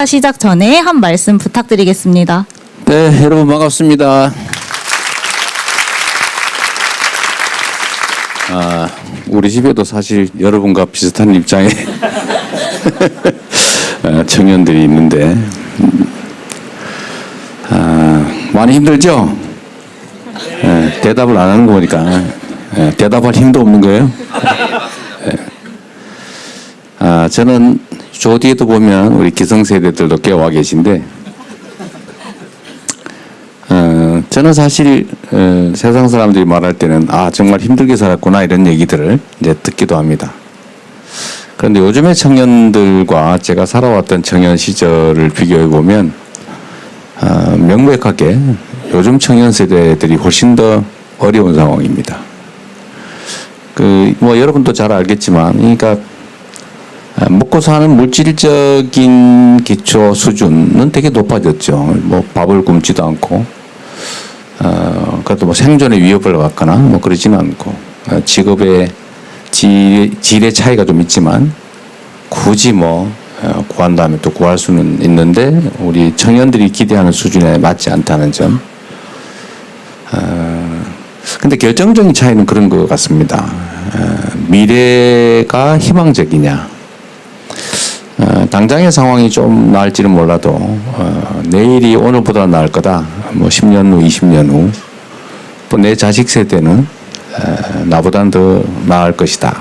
행사 시작 전에 한 말씀 부탁드리겠습니다. 네, 여러분 반갑습니다. 우리 집에도 사실 여러분과 비슷한 입장의 청년들이 있는데 많이 힘들죠? 대답을 안 하는 거 보니까 대답할 힘도 없는 거예요. 저는 저 뒤에도 보면 우리 기성세대들도 꽤 와 계신데 저는 사실 세상 사람들이 말할 때는 정말 힘들게 살았구나 이런 얘기들을 이제 듣기도 합니다. 그런데 요즘의 청년들과 제가 살아왔던 청년 시절을 비교해 보면 명백하게 요즘 청년 세대들이 훨씬 더 어려운 상황입니다. 여러분도 잘 알겠지만, 그러니까 먹고 사는 물질적인 기초 수준은 되게 높아졌죠. 밥을 굶지도 않고, 그래도 생존의 위협을 받거나 그러지는 않고, 직업의 질의 차이가 좀 있지만, 굳이 구한다면 또 구할 수는 있는데, 우리 청년들이 기대하는 수준에 맞지 않다는 점. 근데 결정적인 차이는 그런 것 같습니다. 미래가 희망적이냐. 당장의 상황이 좀 나을지는 몰라도 내일이 오늘보다 나을 거다. 10년 후, 20년 후. 또 내 자식 세대는 나보다는 더 나을 것이다.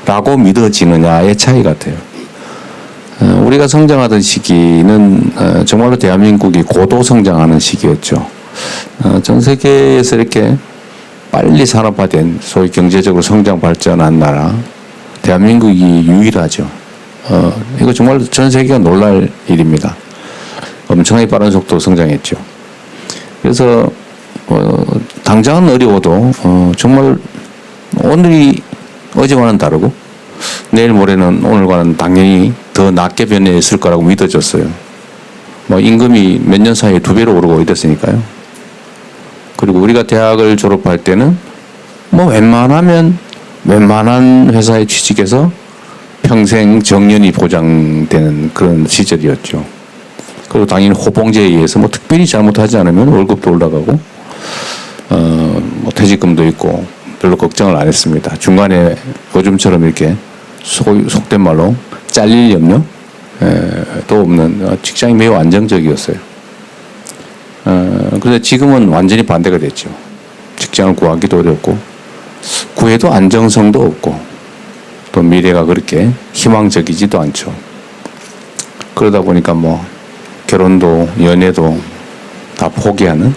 라고 믿어지느냐의 차이 같아요. 우리가 성장하던 시기는 정말로 대한민국이 고도 성장하는 시기였죠. 전 세계에서 이렇게 빨리 산업화된 소위 경제적으로 성장 발전한 나라 대한민국이 유일하죠. 이거 정말 전 세계가 놀랄 일입니다. 엄청나게 빠른 속도로 성장했죠. 그래서 당장은 어려워도 정말 오늘이 어제와는 다르고 내일 모레는 오늘과는 당연히 더 낮게 변해있을 거라고 믿어졌어요. 임금이 몇 년 사이에 2배로 오르고 이랬으니까요. 그리고 우리가 대학을 졸업할 때는 웬만한 회사에 취직해서 평생 정년이 보장되는 그런 시절이었죠. 그리고 당연히 호봉제에 의해서 특별히 잘못하지 않으면 월급도 올라가고 퇴직금도 있고 별로 걱정을 안 했습니다. 중간에 요즘처럼 이렇게 속된 말로 잘릴 염려도 없는 직장이 매우 안정적이었어요. 그런데 지금은 완전히 반대가 됐죠. 직장을 구하기도 어렵고 구해도 안정성도 없고 또 미래가 그렇게 희망적이지도 않죠. 그러다 보니까 결혼도 연애도 다 포기하는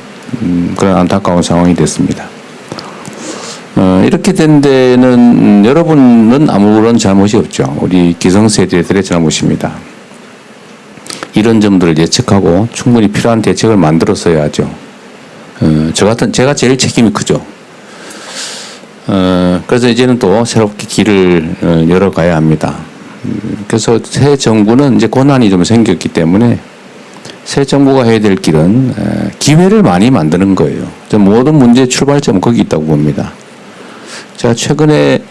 그런 안타까운 상황이 됐습니다. 이렇게 된 데는 여러분은 아무런 잘못이 없죠. 우리 기성세대들의 잘못입니다. 이런 점들을 예측하고 충분히 필요한 대책을 만들었어야 하죠. 제가 제일 책임이 크죠. 그래서 이제는 또 새롭게 길을 열어가야 합니다. 그래서 새 정부는 이제 고난이 좀 생겼기 때문에 새 정부가 해야 될 길은 기회를 많이 만드는 거예요. 모든 문제의 출발점은 거기 있다고 봅니다. 제가 최근에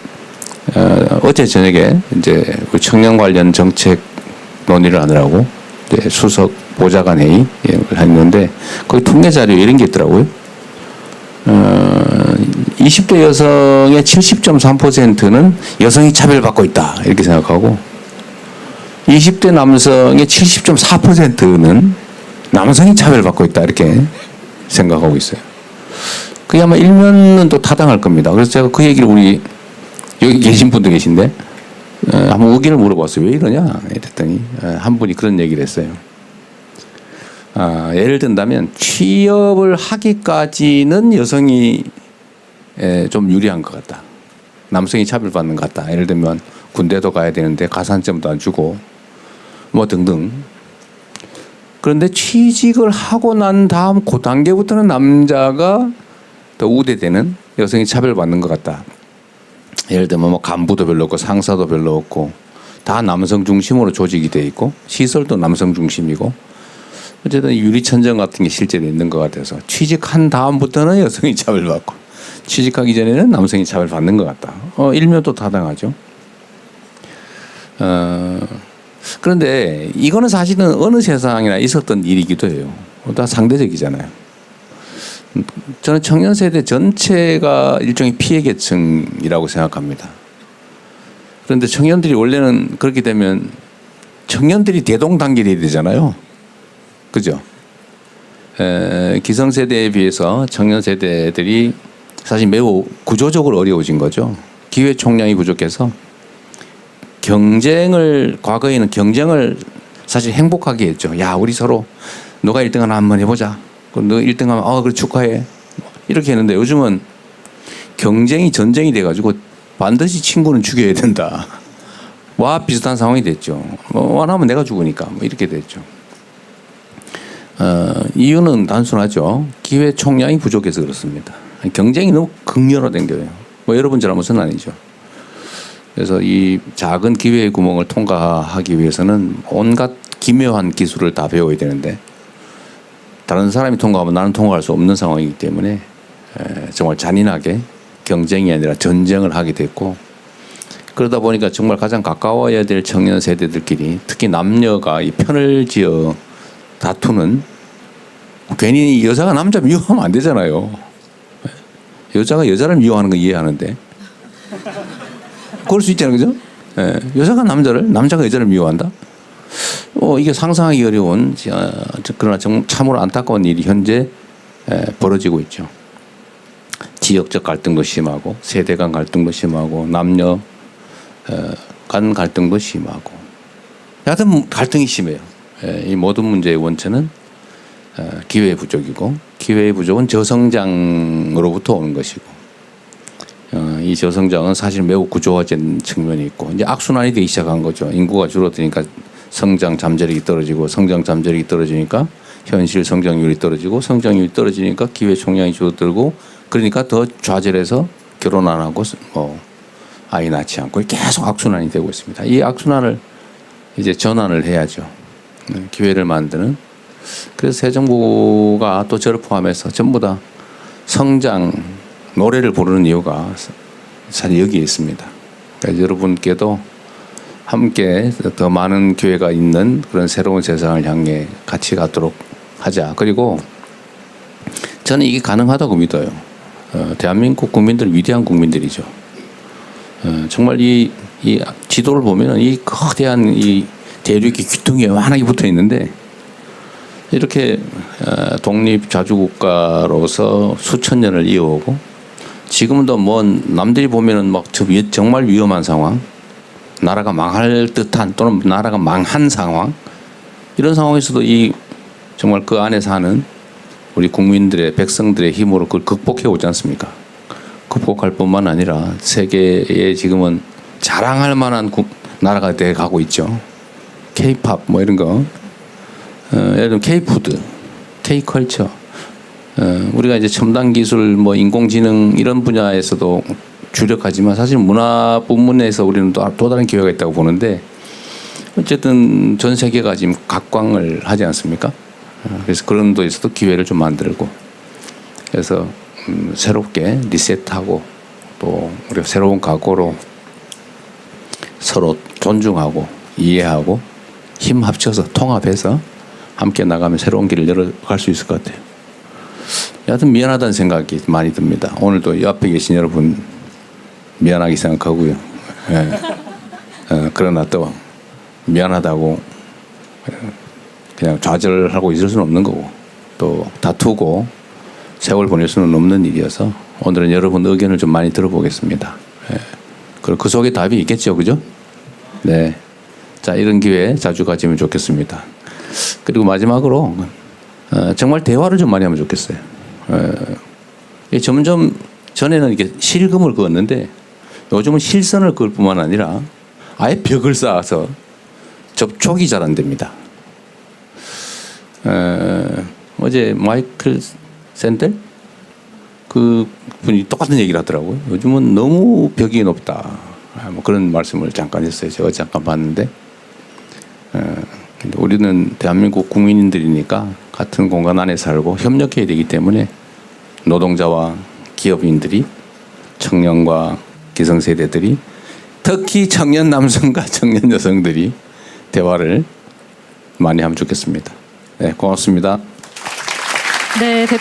어제 저녁에 이제 청년 관련 정책 논의를 하느라고 수석 보좌관 회의를 했는데 거기 통계 자료 이런 게 있더라고요. 20대 여성의 70.3%는 여성이 차별받고 있다 이렇게 생각하고 20대 남성의 70.4%는 남성이 차별받고 있다 이렇게 생각하고 있어요. 그게 아마 일면은 또 타당할 겁니다. 그래서 제가 그 얘기를 우리 여기 계신 분도 계신데 한번 의견을 물어봤어요. 왜 이러냐 이랬더니 한 분이 그런 얘기를 했어요. 예를 든다면 취업을 하기까지는 여성이 좀 유리한 것 같다. 남성이 차별받는 것 같다. 예를 들면 군대도 가야 되는데 가산점도 안 주고 등등. 그런데 취직을 하고 난 다음 그 단계부터는 남자가 더 우대되는 여성이 차별받는 것 같다. 예를 들면 간부도 별로 없고 상사도 별로 없고 다 남성 중심으로 조직이 돼 있고 시설도 남성 중심이고 어쨌든 유리천정 같은 게 실제로 있는 것 같아서 취직한 다음부터는 여성이 차별받고 취직하기 전에는 남성이 차별받는 것 같다. 일면도 타당하죠. 그런데 이거는 사실은 어느 세상이나 있었던 일이기도 해요. 다 상대적이잖아요. 저는 청년 세대 전체가 일종의 피해 계층이라고 생각합니다. 그런데 청년들이 원래는 그렇게 되면 청년들이 대동단결이 되잖아요. 그죠? 기성세대에 비해서 청년 세대들이 사실 매우 구조적으로 어려워진 거죠. 기회 총량이 부족해서 과거에는 경쟁을 사실 행복하게 했죠. 야, 우리 서로 너가 1등 하나 한번 해보자. 너 1등 하면 그래 축하해. 이렇게 했는데 요즘은 경쟁이 전쟁이 돼가지고 반드시 친구는 죽여야 된다. 와 비슷한 상황이 됐죠. 원하면 내가 죽으니까 이렇게 됐죠. 이유는 단순하죠. 기회 총량이 부족해서 그렇습니다. 경쟁이 너무 극렬화된 거예요. 여러분 잘못은 아니죠. 그래서 이 작은 기회의 구멍을 통과하기 위해서는 온갖 기묘한 기술을 다 배워야 되는데 다른 사람이 통과하면 나는 통과할 수 없는 상황이기 때문에 정말 잔인하게 경쟁이 아니라 전쟁을 하게 됐고 그러다 보니까 정말 가장 가까워야 될 청년 세대들끼리 특히 남녀가 이 편을 지어 다투는 괜히 여자가 남자 미워하면 안 되잖아요. 여자가 여자를 미워하는 거 이해하는데 그럴 수 있잖아요. 그죠? 여자가 남자가 여자를 미워한다? 이게 상상하기 어려운 그러나 참으로 안타까운 일이 현재 벌어지고 있죠. 지역적 갈등도 심하고 세대 간 갈등도 심하고 남녀 간 갈등도 심하고 여하튼 갈등이 심해요. 이 모든 문제의 원천은 기회의 부족이고 기회의 부족은 저성장으로부터 오는 것이고 이 저성장은 사실 매우 구조화된 측면이 있고 이제 악순환이 되기 시작한 거죠. 인구가 줄어드니까 성장 잠재력이 떨어지고 성장 잠재력이 떨어지니까 현실 성장률이 떨어지고 성장률이 떨어지니까 기회 총량이 줄어들고 그러니까 더 좌절해서 결혼 안 하고 아이 낳지 않고 계속 악순환이 되고 있습니다. 이 악순환을 이제 전환을 해야죠. 기회를 만드는. 그래서 새 정부가 또 저를 포함해서 전부 다 성장 노래를 부르는 이유가 사실 여기에 있습니다. 그러니까 여러분께도 함께 더 많은 기회가 있는 그런 새로운 세상을 향해 같이 가도록 하자. 그리고 저는 이게 가능하다고 믿어요. 대한민국 국민들 위대한 국민들이죠. 정말 이 지도를 보면은 이 거대한 이 대륙이 귀퉁이에 완하게 붙어 있는데 이렇게 독립 자주국가로서 수천 년을 이어오고 지금도 남들이 보면은 막 정말 위험한 상황, 나라가 망할 듯한 또는 나라가 망한 상황 이런 상황에서도 정말 그 안에 사는 우리 국민들의 백성들의 힘으로 그걸 극복해 오지 않습니까? 극복할 뿐만 아니라 세계에 지금은 자랑할 만한 나라가 돼 가고 있죠. K-팝 이런 거, 예를 들면 K-푸드, K-컬처. 우리가 이제 첨단 기술, 인공지능 이런 분야에서도 주력하지만 사실 문화 부문에서 우리는 또 다른 기회가 있다고 보는데 어쨌든 전 세계가 지금 각광을 하지 않습니까? 그래서 그런 데에서도 기회를 좀 만들고 그래서 새롭게 리셋하고 또 우리가 새로운 각오로 서로 존중하고 이해하고 힘 합쳐서 통합해서 함께 나가면 새로운 길을 열어갈 수 있을 것 같아요. 여하튼 미안하다는 생각이 많이 듭니다. 오늘도 옆에 계신 여러분 미안하게 생각하고요. 그러나 또 미안하다고 그냥 좌절하고 있을 수는 없는 거고 또 다투고 세월 보낼 수는 없는 일이어서 오늘은 여러분 의견을 좀 많이 들어보겠습니다. 그리고 그 속에 답이 있겠죠, 그죠? 네. 자, 이런 기회 자주 가지면 좋겠습니다. 그리고 마지막으로 정말 대화를 좀 많이 하면 좋겠어요. 점점 전에는 이렇게 실금을 그었는데 요즘은 실선을 그을 뿐만 아니라 아예 벽을 쌓아서 접촉이 잘 안 됩니다. 어제 마이클 샌델 그 분이 똑같은 얘기를 하더라고요. 요즘은 너무 벽이 높다. 그런 말씀을 잠깐 했어요. 제가 잠깐 봤는데 우리는 대한민국 국민들이니까 같은 공간 안에 살고 협력해야 되기 때문에 노동자와 기업인들이 청년과 기성세대들이 특히 청년 남성과 청년 여성들이 대화를 많이 하면 좋겠습니다. 네, 고맙습니다. 네,